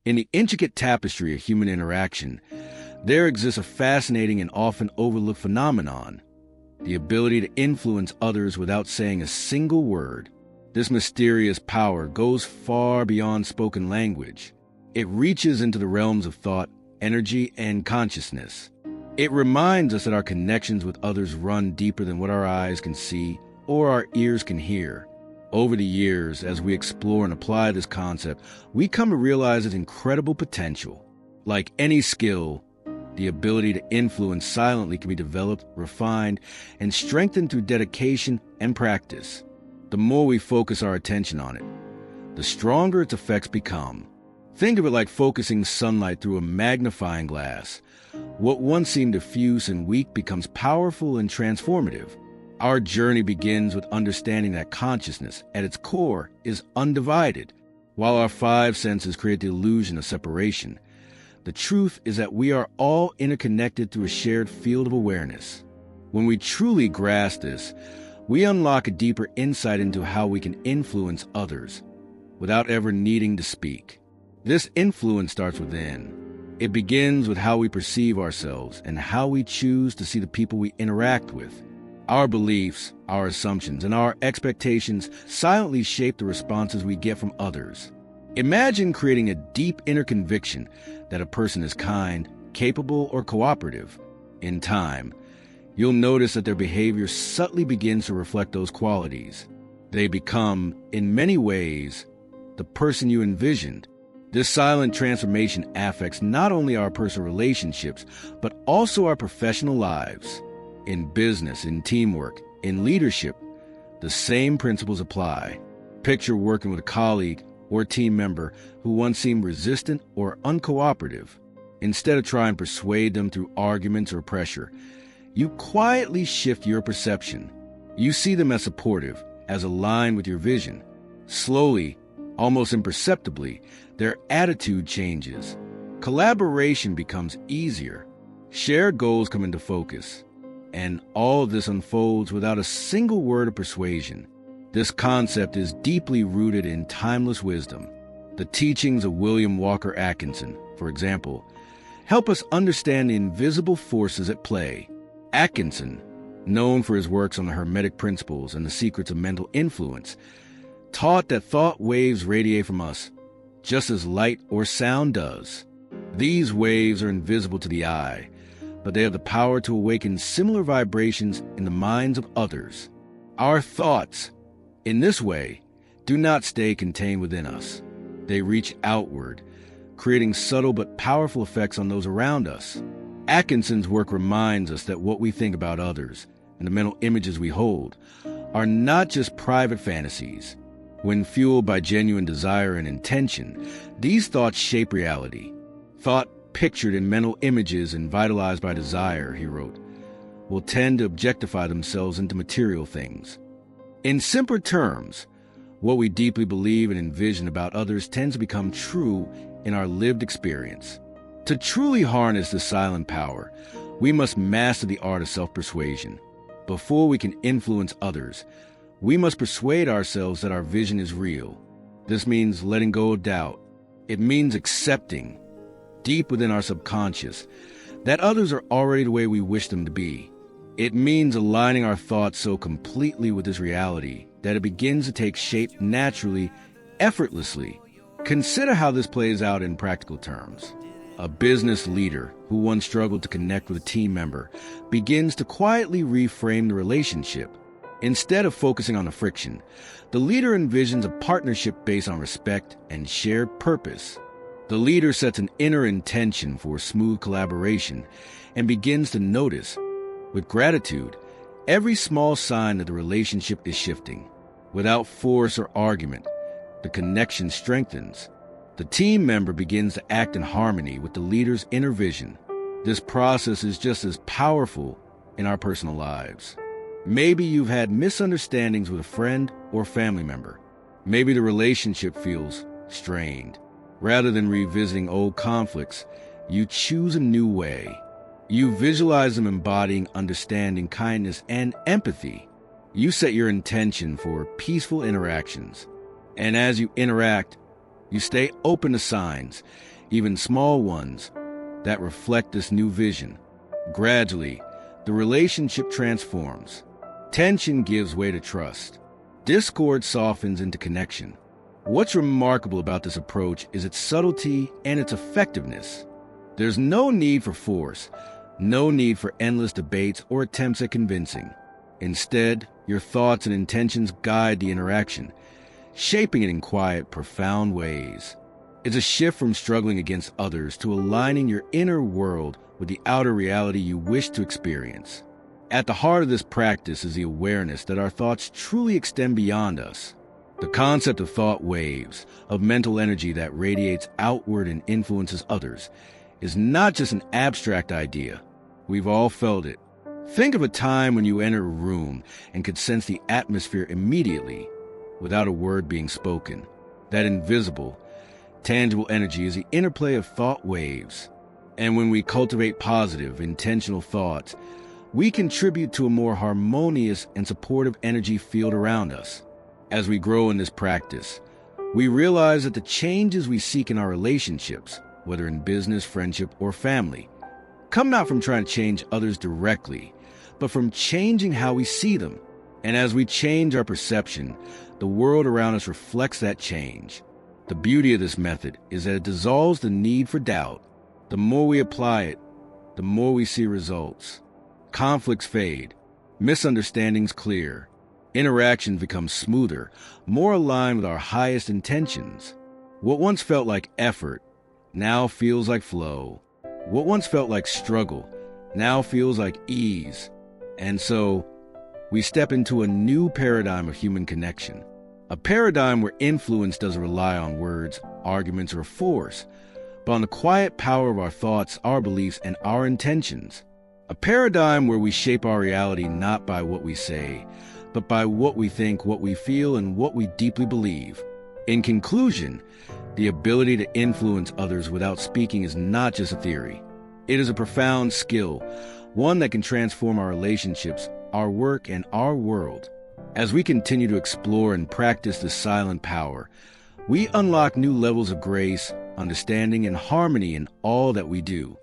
In the intricate tapestry of human interaction, there exists a fascinating and often overlooked phenomenon: the ability to influence others without saying a single word. This mysterious power goes far beyond spoken language. It reaches into the realms of thought, energy, and consciousness. It reminds us that our connections with others run deeper than what our eyes can see or our ears can hear. Over the years, as we explore and apply this concept, we come to realize its incredible potential. Like any skill, the ability to influence silently can be developed, refined, and strengthened through dedication and practice. The more we focus our attention on it, the stronger its effects become. Think of it like focusing sunlight through a magnifying glass. What once seemed diffuse and weak becomes powerful and transformative. Our journey begins with understanding that consciousness, at its core, is undivided. While our five senses create the illusion of separation, the truth is that we are all interconnected through a shared field of awareness. When we truly grasp this, we unlock a deeper insight into how we can influence others without ever needing to speak. This influence starts within. It begins with how we perceive ourselves and how we choose to see the people we interact with. Our beliefs, our assumptions, and our expectations silently shape the responses we get from others. Imagine creating a deep inner conviction that a person is kind, capable, or cooperative. In time, you'll notice that their behavior subtly begins to reflect those qualities. They become, in many ways, the person you envisioned. This silent transformation affects not only our personal relationships, but also our professional lives. In business, in teamwork, in leadership, the same principles apply. Picture working with a colleague or team member who once seemed resistant or uncooperative. Instead of trying to persuade them through arguments or pressure, you quietly shift your perception. You see them as supportive, as aligned with your vision. Slowly, almost imperceptibly, their attitude changes. Collaboration becomes easier. Shared goals come into focus. And all of this unfolds without a single word of persuasion. This concept is deeply rooted in timeless wisdom. The teachings of William Walker Atkinson, for example, help us understand the invisible forces at play. Atkinson, known for his works on the Hermetic principles and the secrets of mental influence, taught that thought waves radiate from us, just as light or sound does. These waves are invisible to the eye, but they have the power to awaken similar vibrations in the minds of others. Our thoughts, in this way, do not stay contained within us. They reach outward, creating subtle but powerful effects on those around us. Atkinson's work reminds us that what we think about others and the mental images we hold are not just private fantasies. When fueled by genuine desire and intention, these thoughts shape reality. Thought pictured in mental images and vitalized by desire, he wrote, will tend to objectify themselves into material things. In simpler terms, what we deeply believe and envision about others tends to become true in our lived experience. To truly harness this silent power, we must master the art of self-persuasion. Before we can influence others, we must persuade ourselves that our vision is real. This means letting go of doubt. It means accepting, deep within our subconscious, that others are already the way we wish them to be. It means aligning our thoughts so completely with this reality that it begins to take shape naturally, effortlessly. Consider how this plays out in practical terms. A business leader who once struggled to connect with a team member begins to quietly reframe the relationship. Instead of focusing on the friction, the leader envisions a partnership based on respect and shared purpose. The leader sets an inner intention for smooth collaboration and begins to notice, with gratitude, every small sign that the relationship is shifting. Without force or argument, the connection strengthens. The team member begins to act in harmony with the leader's inner vision. This process is just as powerful in our personal lives. Maybe you've had misunderstandings with a friend or family member. Maybe the relationship feels strained. Rather than revisiting old conflicts, you choose a new way. You visualize them embodying understanding, kindness, and empathy. You set your intention for peaceful interactions. And as you interact, You stay open to signs, even small ones, that reflect this new vision. Gradually, the relationship transforms. Tension gives way to trust. Discord softens into connection. What's remarkable about this approach is its subtlety and its effectiveness. There's no need for force, no need for endless debates or attempts at convincing. Instead, your thoughts and intentions guide the interaction, shaping it in quiet, profound ways. It's a shift from struggling against others to aligning your inner world with the outer reality you wish to experience. At the heart of this practice is the awareness that our thoughts truly extend beyond us. The concept of thought waves, of mental energy that radiates outward and influences others, is not just an abstract idea. We've all felt it. Think of a time when you enter a room and could sense the atmosphere immediately, without a word being spoken. That invisible, tangible energy is the interplay of thought waves. And when we cultivate positive, intentional thoughts, we contribute to a more harmonious and supportive energy field around us. As we grow in this practice, we realize that the changes we seek in our relationships, whether in business, friendship, or family, come not from trying to change others directly, but from changing how we see them. And as we change our perception, the world around us reflects that change. The beauty of this method is that it dissolves the need for doubt. The more we apply it, the more we see results. Conflicts fade, misunderstandings clear, interactions become smoother, more aligned with our highest intentions. What once felt like effort now feels like flow. What once felt like struggle now feels like ease. And so, we step into a new paradigm of human connection. A paradigm where influence doesn't rely on words, arguments, or force, but on the quiet power of our thoughts, our beliefs, and our intentions. A paradigm where we shape our reality not by what we say, but by what we think, what we feel, and what we deeply believe. In conclusion, the ability to influence others without speaking is not just a theory. It is a profound skill, one that can transform our relationships, our work, and our world. As we continue to explore and practice this silent power, we unlock new levels of grace, understanding, and harmony in all that we do.